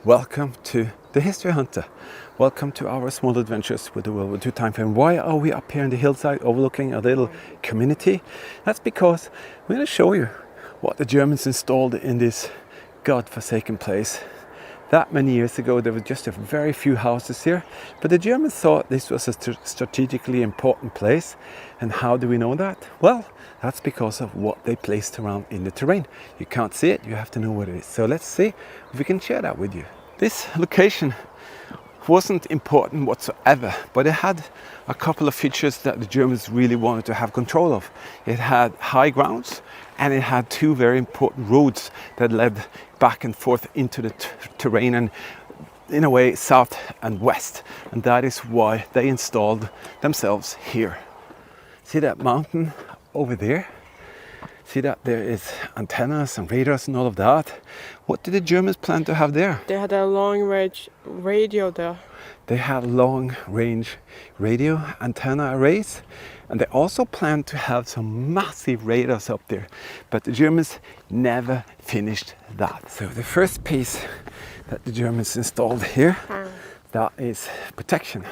Welcome to the History Hunter. Welcome to our small adventures with the World War II time frame. Why are we up here on the hillside overlooking a little community? That's because we're going to show you what the Germans installed in this god-forsaken place. That many years ago there were just a very few houses here, but the Germans thought this was a strategically important place. And how do we know that? Well, that's because of what they placed around in the terrain. You can't see it, you have to know what it is. So let's see if we can share that with you. This location wasn't important whatsoever, but it had a couple of features that the Germans really wanted to have control of. It had high grounds and it had two very important roads that led back and forth into the terrain and in a way south and west, and that is why they installed themselves here. See that mountain over there? See that there is antennas and radars and all of that. What did the Germans plan to have there? They had a long-range radio there. They had long-range radio antenna arrays, and they also planned to have some massive radars up there. But the Germans never finished that. So the first piece that the Germans installed here, that is protection.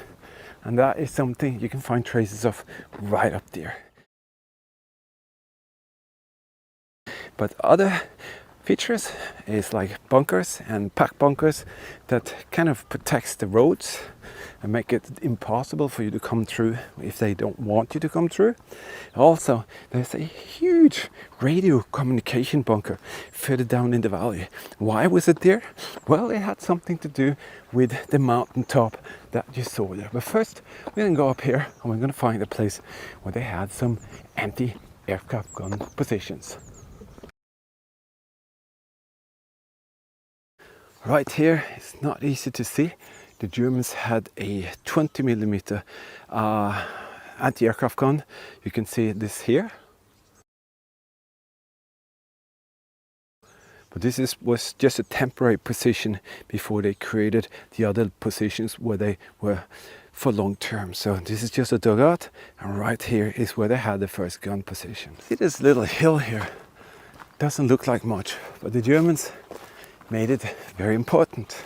And that is something you can find traces of right up there. But other features is like bunkers and pack bunkers that kind of protects the roads and make it impossible for you to come through if they don't want you to come through. Also, there's a huge radio communication bunker further down in the valley. Why was it there? Well, it had something to do with the mountaintop that you saw there. But first, we're going to go up here and we're going to find a place where they had some anti-aircraft gun positions. Right here, it's not easy to see. The Germans had a 20mm anti-aircraft gun. You can see this here. But this was just a temporary position before they created the other positions where they were for long term. So this is just a dugout, and right here is where they had the first gun position. See this little hill here? Doesn't look like much, but the Germans made it very important.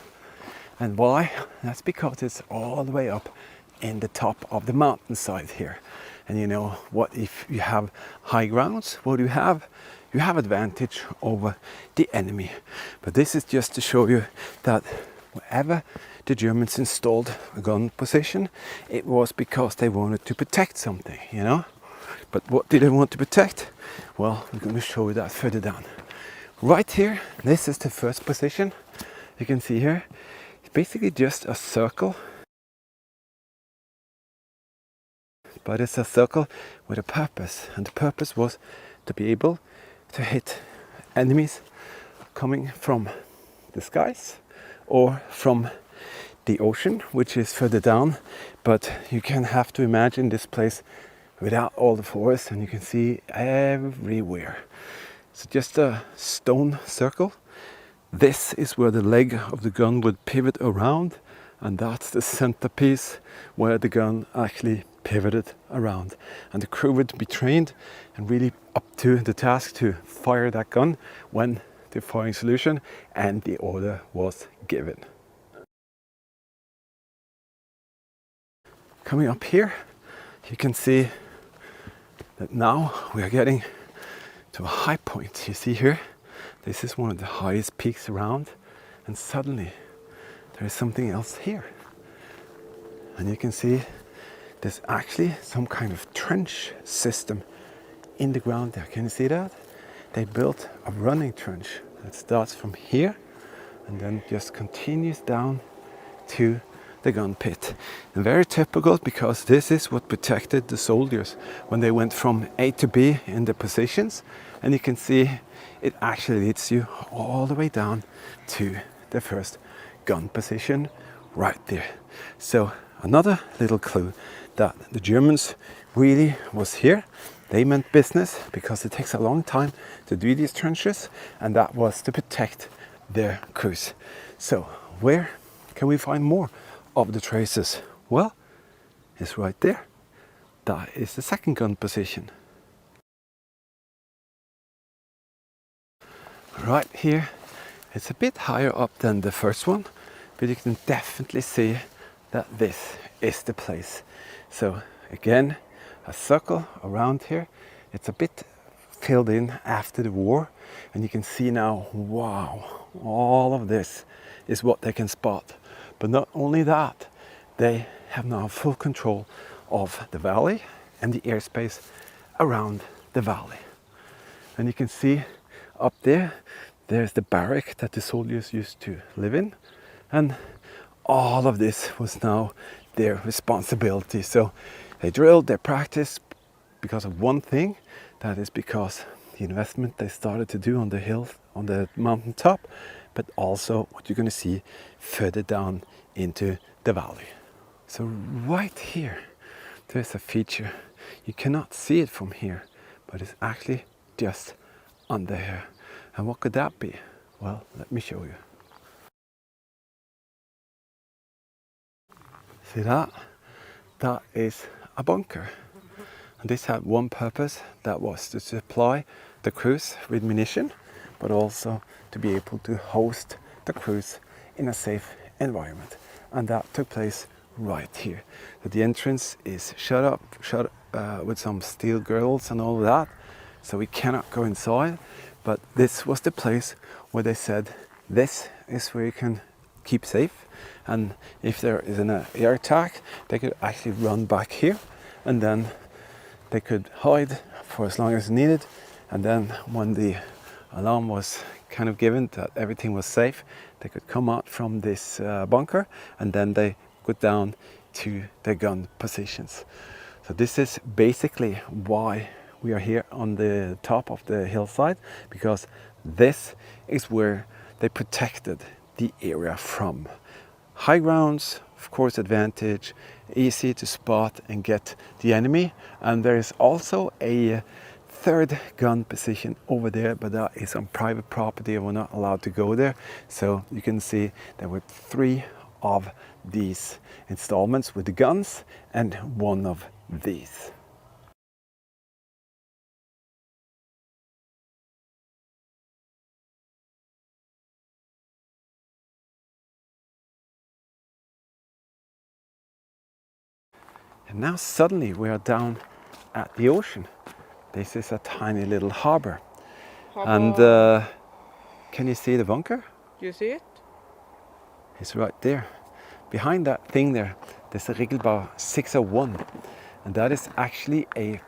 And why? That's because it's all the way up in the top of the mountainside here. And you know what, if you have high grounds, what do you have? You have advantage over the enemy. But this is just to show you that wherever the Germans installed a gun position, it was because they wanted to protect something, you know? But what did they want to protect? Well, we're going to show you that further down. Right here, this is the first position. You can see here, it's basically just a circle. But it's a circle with a purpose. And the purpose was to be able to hit enemies coming from the skies or from the ocean, which is further down. But you can have to imagine this place without all the forest, and you can see everywhere. So just a stone circle. This is where the leg of the gun would pivot around, and that's the centerpiece where the gun actually pivoted around. And the crew would be trained and really up to the task to fire that gun when the firing solution and the order was given. Coming up here, you can see that now we are getting to a high point. You see here, this is one of the highest peaks around, and suddenly there is something else here. And you can see there's actually some kind of trench system in the ground there. Can you see that? They built a running trench that starts from here and then just continues down to the gun pit. And very typical, because this is what protected the soldiers when they went from A to B in the positions. And you can see it actually leads you all the way down to the first gun position right there. So another little clue that the Germans really was here. They meant business, because it takes a long time to do these trenches, and that was to protect their crews. So where can we find more of the traces? Well, it's right there. That is the second gun position. Right here It's a bit higher up than the first one, but you can definitely see that this is the place. So again, a circle around here. It's a bit filled in after the war, and you can see now, wow, all of this is what they can spot. But not only that, they have now full control of the valley and the airspace around the valley. And you can see up there, there's the barrack that the soldiers used to live in, and all of this was now their responsibility. So they drilled, they practiced because of one thing, that is because the investment they started to do on the hill, on the mountain top, but also what you're going to see further down into the valley. So right here, there's a feature. You cannot see it from here, but it's actually just under here. And what could that be? Well, let me show you. See that? That is a bunker. And this had one purpose, that was to supply the crews with munition, but also to be able to host the crews in a safe environment. And that took place right here. So the entrance is shut with some steel girdles and all of that, so we cannot go inside. But this was the place where they said, this is where you can keep safe, and if there is an air attack, they could actually run back here, and then they could hide for as long as needed. And then when the alarm was kind of given that everything was safe, they could come out from this bunker, and then they go down to their gun positions. So this is basically why we are here on the top of the hillside, because this is where they protected the area from. High grounds, of course, advantage, easy to spot and get the enemy. And there is also a third gun position over there, but that is on private property and we're not allowed to go there. So you can see there were 3 of these installments with the guns and 1 of these. And now suddenly we are down at the ocean. This is a tiny little harbor. And can you see the bunker? You see it? It's right there. Behind that thing there, there's a Regelbau 601. And that is actually a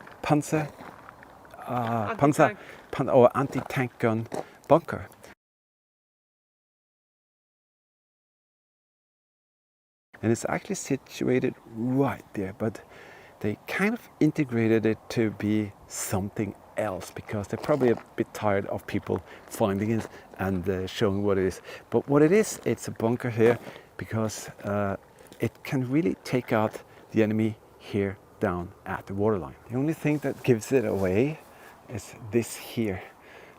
anti-tank gun bunker. And it's actually situated right there, but they kind of integrated it to be something else because they're probably a bit tired of people finding it and showing what it is. But what it is, it's a bunker here because it can really take out the enemy here down at the waterline. The only thing that gives it away is this here.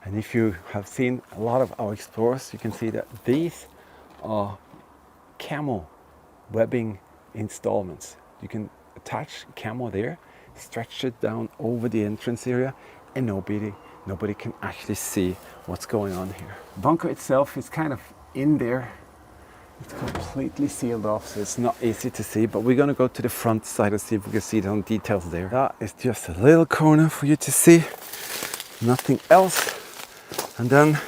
And if you have seen a lot of our explorers, you can see that these are camel webbing installments. You can attach camo there, stretch it down over the entrance area, and nobody can actually see what's going on here. The bunker itself is kind of in there. It's completely sealed off, so it's not easy to see, but we're going to go to the front side and see if we can see some details there. That is just a little corner for you to see, nothing else. And then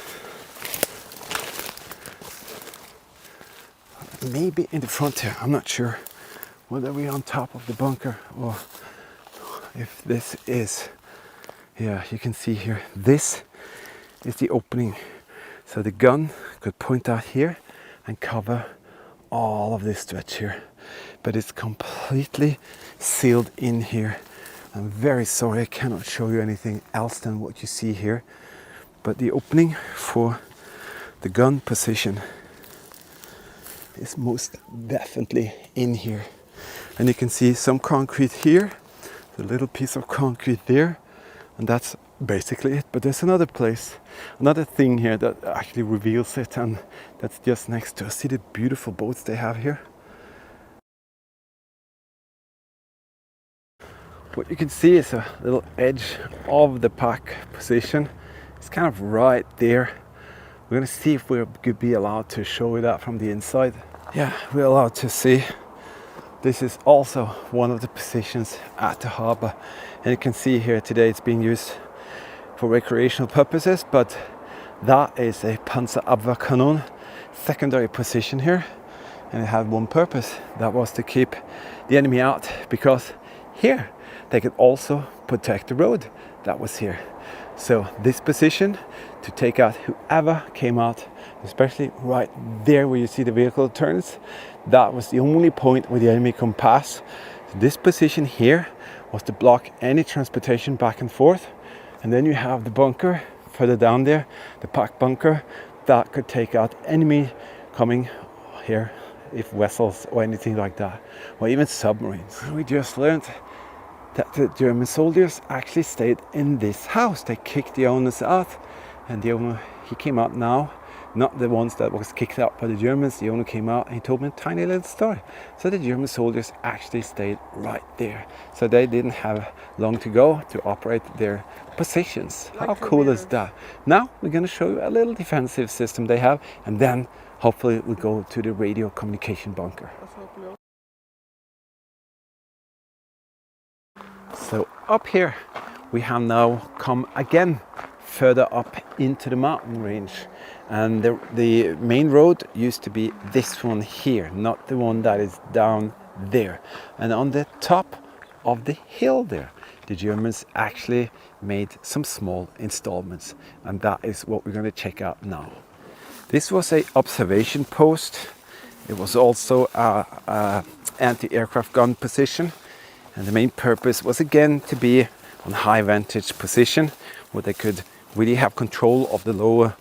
maybe in the front here, I'm not sure whether we're on top of the bunker or if this is, yeah, you can see here, this is the opening. So the gun could point out here and cover all of this stretch here. But it's completely sealed in here. I'm very sorry I cannot show you anything else than what you see here. But the opening for the gun position is most definitely in here. And you can see some concrete here, the little piece of concrete there, and that's basically it. But there's another place, another thing here that actually reveals it, and that's just next to us. See the beautiful boats they have here? What you can see is a little edge of the pack position. It's kind of right there We're going to see if we could be allowed to show you that from the inside. Yeah, we're allowed to see. This is also one of the positions at the harbor, and you can see here today it's being used for recreational purposes, but that is a Panzerabwehrkanone secondary position here, and it had one purpose, that was to keep the enemy out, because here they could also protect the road that was here. So this position to take out whoever came out, especially right there where you see the vehicle turns, that was the only point where the enemy can pass. So this position here was to block any transportation back and forth. And then you have the bunker further down there, the park bunker, that could take out enemy coming here, if vessels or anything like that, or even submarines. We just learned that the German soldiers actually stayed in this house. They kicked the owners out, and the owner, he came out now, not the ones that was kicked out by the Germans. The owner came out and he told me a tiny little story. So the German soldiers actually stayed right there. So they didn't have long to go to operate their positions. How cool is that? Now we're going to show you a little defensive system they have, and then hopefully we'll go to the radio communication bunker. So up here we have now come again further up into the mountain range, and the main road used to be this one here, not the one that is down there. And on the top of the hill there, the Germans actually made some small installments, and that is what we're going to check out now. This was a observation post. It was also a anti-aircraft gun position, and the main purpose was again to be on high vantage position where they could really have control of the lower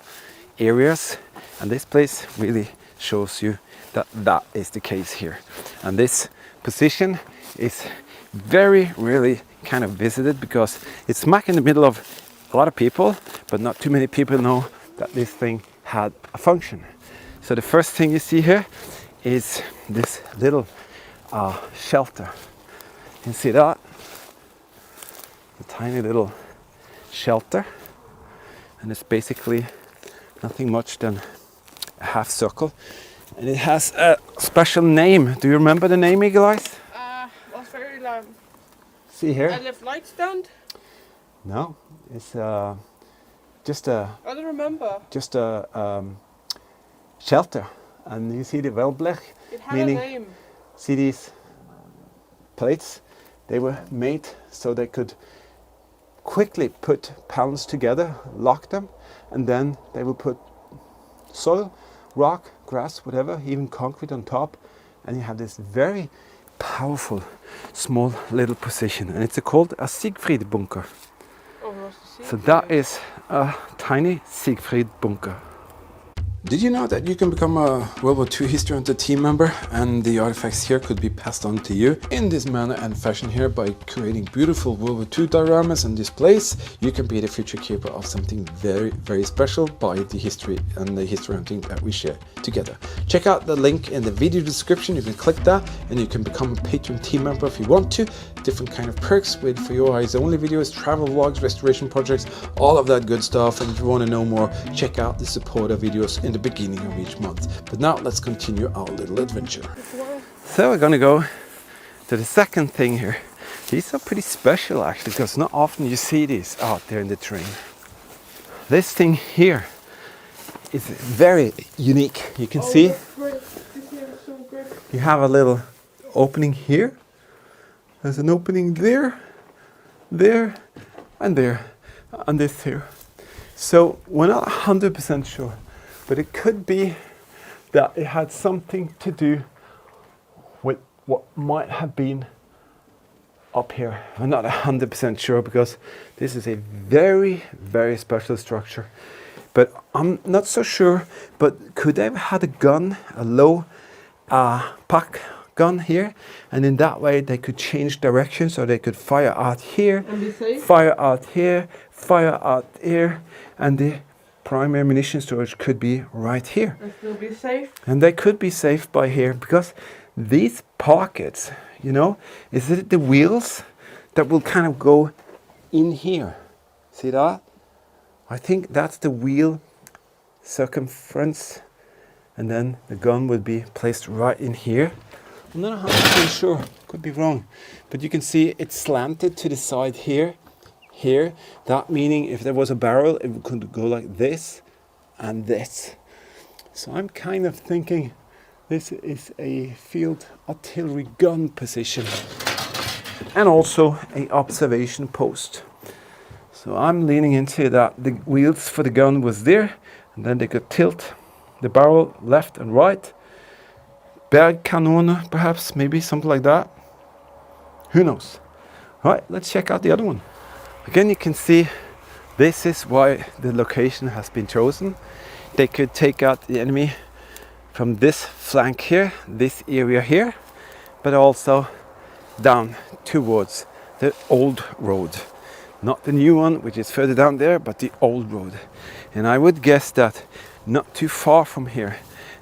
areas, and this place really shows you that that is the case here. And this position is very really kind of visited because it's smack in the middle of a lot of people, but not too many people know that this thing had a function. So the first thing you see here is this little shelter. You can see that, a tiny little shelter, and it's basically nothing much than a half circle, and it has a special name. Do you remember the name, Eagle Eyes? Was very long. See here? I left light stand. No, it's just a. I don't remember. Just a shelter, and you see the Wellblech, It had meaning a name. see these plates. They were made so they could quickly put panels together, lock them, and then they will put soil, rock, grass, whatever, even concrete on top, and you have this very powerful small little position, and it's called a Siegfried bunker. Oh, was the Siegfried? So that is a tiny Siegfried bunker. Did you know that you can become a World War II History Hunter team member, and the artifacts here could be passed on to you in this manner and fashion here by creating beautiful World War II dioramas and displays? You can be the future keeper of something very, very special by the history and the history hunting that we share together. Check out the link in the video description. You can click that and you can become a Patreon team member if you want to. Different kind of perks with for your eyes only videos, travel vlogs, restoration projects, all of that good stuff. And if you want to know more, check out the supporter videos in the beginning of each month. But now let's continue our little adventure. So we're gonna go to the second thing here. These are pretty special actually, because not often you see these out there in the terrain. This thing here is very unique. You can see you have a little opening here. There's an opening there, there, and there, and this here. So we're not 100% sure, but it could be that it had something to do with what might have been up here. I'm not 100% sure because this is a very, very special structure. But I'm not so sure, but could they have had a gun, a low pack gun here, and in that way they could change direction, so they could fire out here, fire out here, fire out here, and the primary ammunition storage could be right here. And still be safe. And they could be safe by here, because these pockets, you know, is it the wheels that will kind of go in here? See that? I think that's the wheel circumference, and then the gun would be placed right in here. I'm not 100% sure, could be wrong, but you can see it's slanted to the side here, here. That meaning if there was a barrel, it could go like this and this. So I'm kind of thinking this is a field artillery gun position and also a observation post. So I'm leaning into that. The wheels for the gun was there, and then they could tilt the barrel left and right. Bergkanon, perhaps, maybe something like that. Who knows? Right, let's check out the other one. Again, you can see this is why the location has been chosen. They could take out the enemy from this flank here, this area here, but also down towards the old road. Not the new one, which is further down there, but the old road. And I would guess that not too far from here,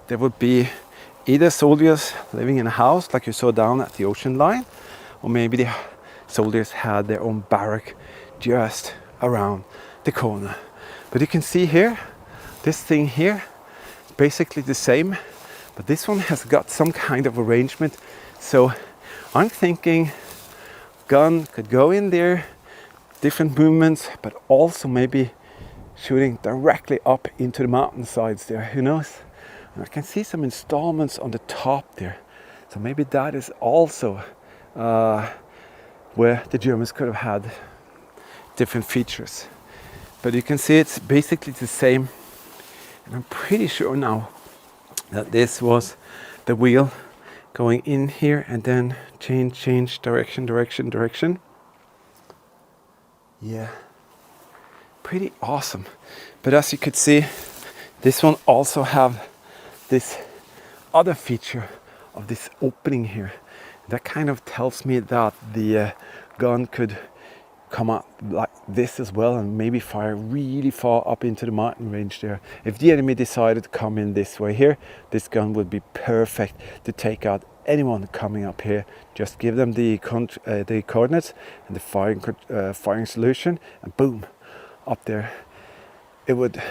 there would be either soldiers living in a house, like you saw down at the ocean line, or maybe the soldiers had their own barrack just around the corner. But you can see here, this thing here, basically the same, but this one has got some kind of arrangement. So I'm thinking gun could go in there, different movements, but also maybe shooting directly up into the mountainsides there, who knows? And I can see some installments on the top there. So maybe that is also where the Germans could have had different features. But you can see it's basically the same. And I'm pretty sure now that this was the wheel going in here and then change direction. Yeah, pretty awesome. But as you could see, this one also have this other feature of this opening here. That kind of tells me that the gun could come out like this as well and maybe fire really far up into the mountain range there. If the enemy decided to come in this way here, this gun would be perfect to take out anyone coming up here. Just give them the coordinates and the firing solution, and boom, up there. It would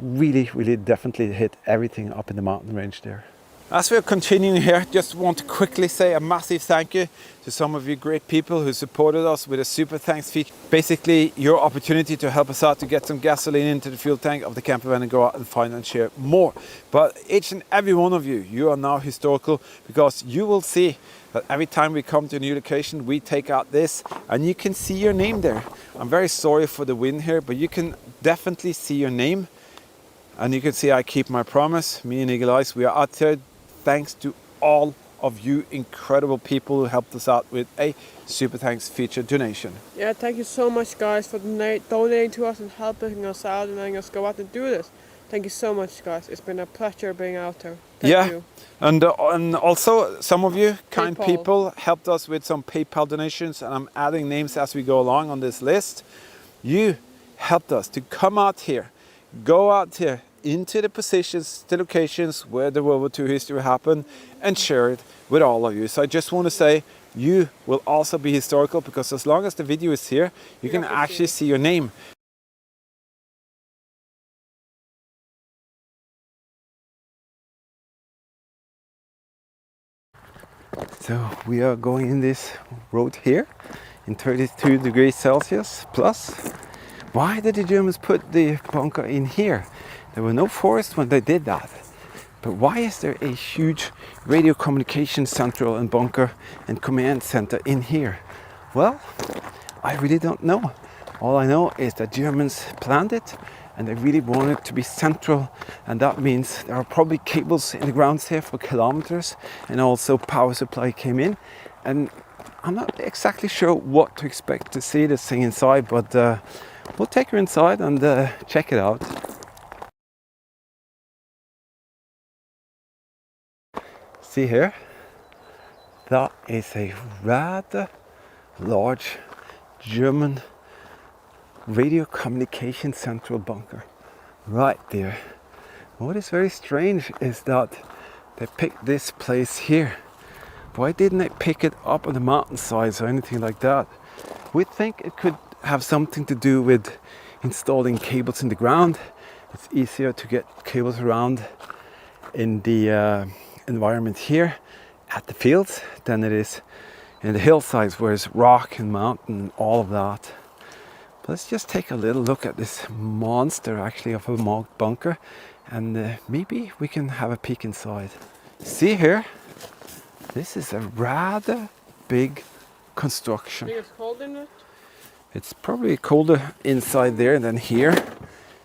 really definitely hit everything up in the mountain range there. As we're continuing here, just want to quickly say a massive thank you to some of you great people who supported us with a super thanks feature. Basically, your opportunity to help us out to get some gasoline into the fuel tank of the camper van and go out and find and share more. But each and every one of you, you are now historical, because you will see that every time we come to a new location, we take out this and you can see your name there. I'm very sorry for the wind here, but you can definitely see your name. And you can see I keep my promise. Me and Eagle Eyes, we are out there. Thanks to all of you incredible people who helped us out with a super thanks feature donation. Yeah, thank you so much, guys, for donating to us and helping us out and letting us go out and do this. Thank you so much, guys. It's been a pleasure being out there. Thank you. And also some of you kind people helped us with some PayPal donations, and I'm adding names as we go along on this list. You helped us to come out here, go out here into the positions, the locations where the World War II history happened, and share it with all of you. So I just want to say you will also be historical, because as long as the video is here, you can actually see your name. So we are going in this road here in 32 degrees Celsius plus. Why did the Germans put the bunker in here? There were no forests when they did that. But why is there a huge radio communication central and bunker and command center in here? Well, I really don't know. All I know is that Germans planned it and they really wanted it to be central, and that means there are probably cables in the grounds here for kilometers, and also power supply came in. And I'm not exactly sure what to expect to see this thing inside, but we'll take her inside and check it out. See here, that is a rather large German radio communication central bunker right there. What is very strange is that they picked this place here. Why didn't they pick it up on the mountainsides or anything like that? We think it could have something to do with installing cables in the ground. It's easier to get cables around in the environment here at the fields than it is in the hillsides where it's rock and mountain and all of that. But let's just take a little look at this monster actually of a bunker, and maybe we can have a peek inside. See here, this is a rather big construction. I think it's cold in it. It's probably colder inside there than here,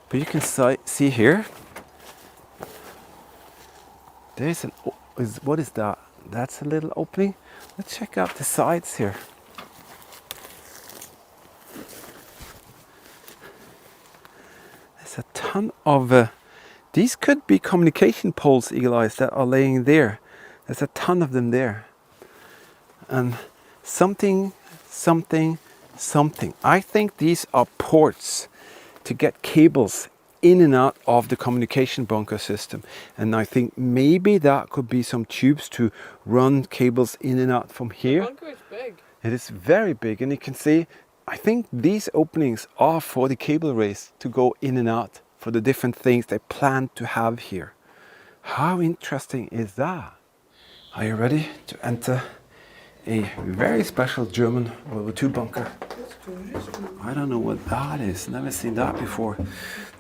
but you can see here. There's an what is that? That's a little opening. Let's check out the sides here. There's a ton of these could be communication poles, eagle eyes, that are laying there. There's a ton of them there, and something. I think these are ports to get cables in and out of the communication bunker system, and I think maybe that could be some tubes to run cables in and out from here. The bunker is big. It is very big, and you can see I think these openings are for the cable rays to go in and out for the different things they plan to have here. How interesting is that? Are you ready to enter a very special German WWII bunker? I don't know what that is, never seen that before.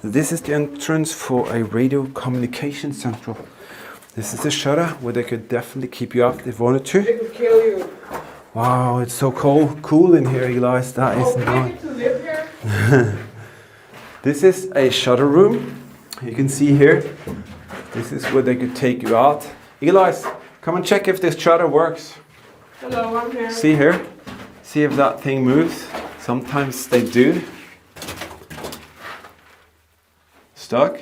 This is the entrance for a radio communication central. This is the shutter where they could definitely keep you up if they wanted to. They could kill you. Wow, it's so cool in here, guys. That is I get to live here? This is a shutter room. You can see here. This is where they could take you out. Elias, come and check if this shutter works. Hello, I'm here. See here. See if that thing moves. Sometimes they do. Stuck?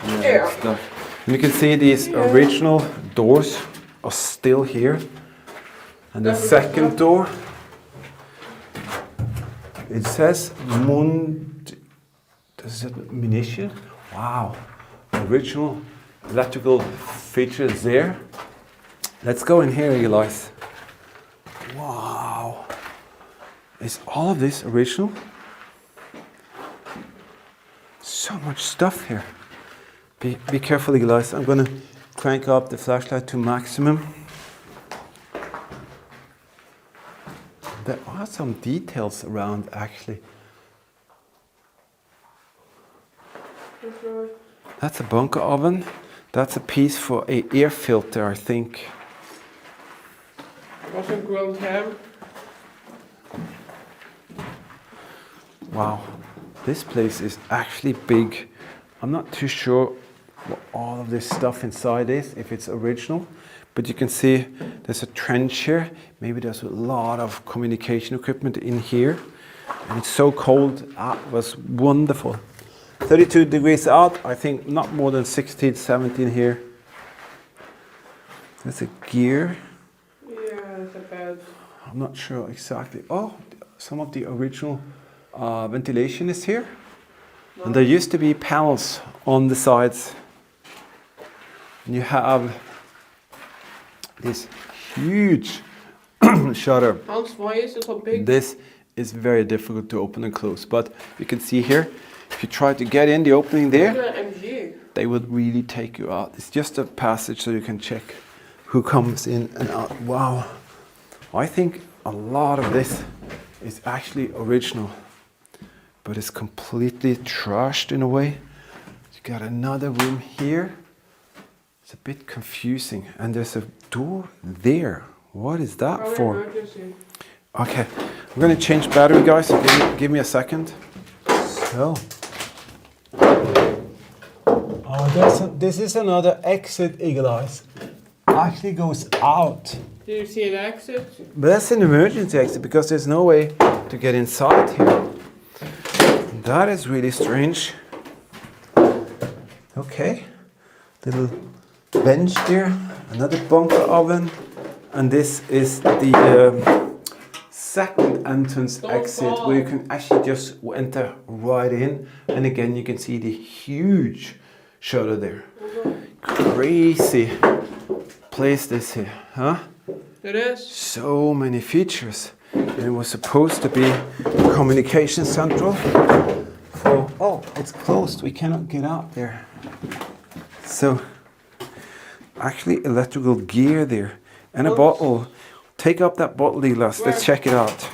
Yeah. It's stuck. And you can see these original doors are still here. And the second door, it says does it munition? Wow. Original electrical features there. Let's go in here, Elias. Wow. Is all of this original? So much stuff here. Be careful, Elias. I'm gonna crank up the flashlight to maximum. There are some details around actually. That's a bunker oven. That's a piece for an air filter, I think. Also grilled ham. Wow, this place is actually big. I'm not too sure what all of this stuff inside is, if it's original, but you can see there's a trench here. Maybe there's a lot of communication equipment in here. And it's so cold, that was wonderful. 32 degrees out, I think not more than 16, 17 here. There's a gear. Yeah, it's a bed. I'm not sure exactly. Oh, some of the original ventilation is here. No. And there used to be panels on the sides. And you have this huge shutter. Hans, why is it so big? This is very difficult to open and close, but you can see here, if you try to get in the opening there, they would really take you out. It's just a passage so you can check who comes in and out. Wow. I think a lot of this is actually original, but it's completely trashed in a way. You got another room here. It's a bit confusing, and there's a door there. What is that Probably for? emergency. Okay, I'm gonna change battery, guys. So give me a second. So, this is another exit, Eagle Eyes. Actually goes out. Did you see an exit? But that's an emergency exit because there's no way to get inside here. That is really strange. Okay, little bench there, another bunker oven, and this is the second entrance exit where you can actually just enter right in. And again, you can see the huge shutter there. Crazy place this here, huh? It is. So many features. And it was supposed to be a communication central for oh, it's closed. We cannot get out there. So, actually electrical gear there. And a bottle. Take up that bottle, Elias. Let's check it out.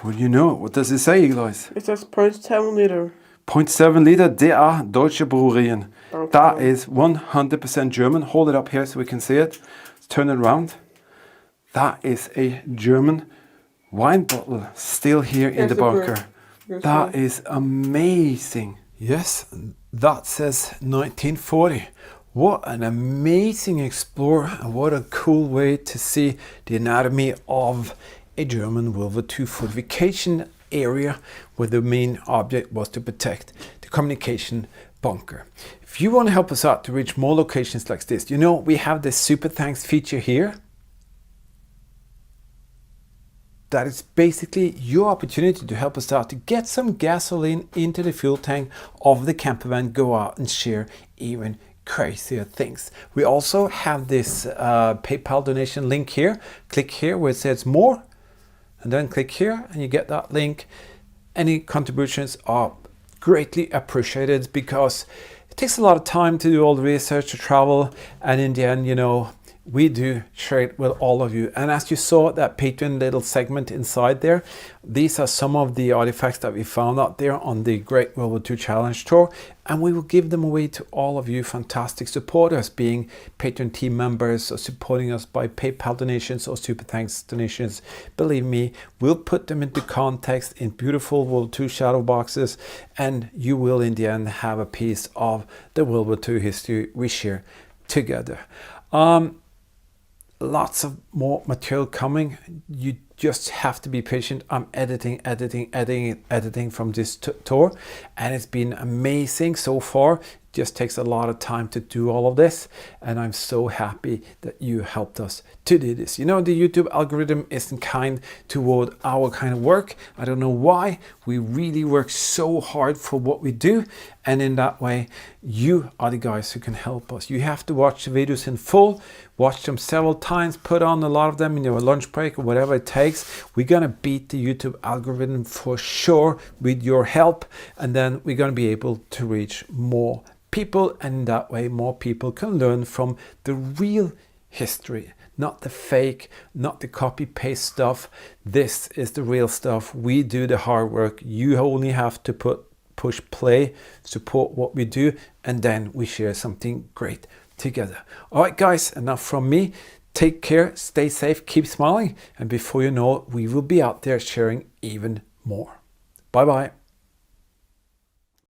Well, you know, what does it say, Elias? It says 0.7 liter. 0.7 liter, der Deutsche Brewerien. Okay. That is 100% German. Hold it up here so we can see it. Let's turn it around. That is a German wine bottle still here in the bunker. That is amazing. Yes, that says 1940. What an amazing explorer, and what a cool way to see the anatomy of a German World War II fortification area where the main object was to protect the communication bunker. If you want to help us out to reach more locations like this, you know, we have this super thanks feature here. That is basically your opportunity to help us out to get some gasoline into the fuel tank of the camper van, go out and share even crazier things. We also have this PayPal donation link here. Click here where it says more, and then click here and you get that link. Any contributions are greatly appreciated because it takes a lot of time to do all the research, to travel, and in the end, you know, we do share it with all of you. And as you saw that Patreon little segment inside there, these are some of the artifacts that we found out there on the Great World War II Challenge Tour, and we will give them away to all of you fantastic supporters, being Patreon team members or supporting us by PayPal donations or super thanks donations. Believe me, we'll put them into context in beautiful World War II shadow boxes, and you will in the end have a piece of the World War II history we share together. Lots of more material coming. You just have to be patient. I'm editing from this tour, and it's been amazing so far. It just takes a lot of time to do all of this, and I'm so happy that you helped us to do this. You know, the YouTube algorithm isn't kind toward our kind of work. I don't know why. We really work so hard for what we do, and in that way you are the guys who can help us. You have to watch the videos in full, watch them several times, put on a lot of them in your lunch break or whatever it takes. We're gonna beat the YouTube algorithm for sure with your help, and then we're gonna be able to reach more people, and in that way more people can learn from the real history, not the fake, not the copy paste stuff. This is the real stuff. We do the hard work. You only have to push play, support what we do, and then we share something great together. All right, guys, enough from me. Take care, stay safe, keep smiling, and before you know it, we will be out there sharing even more. Bye bye.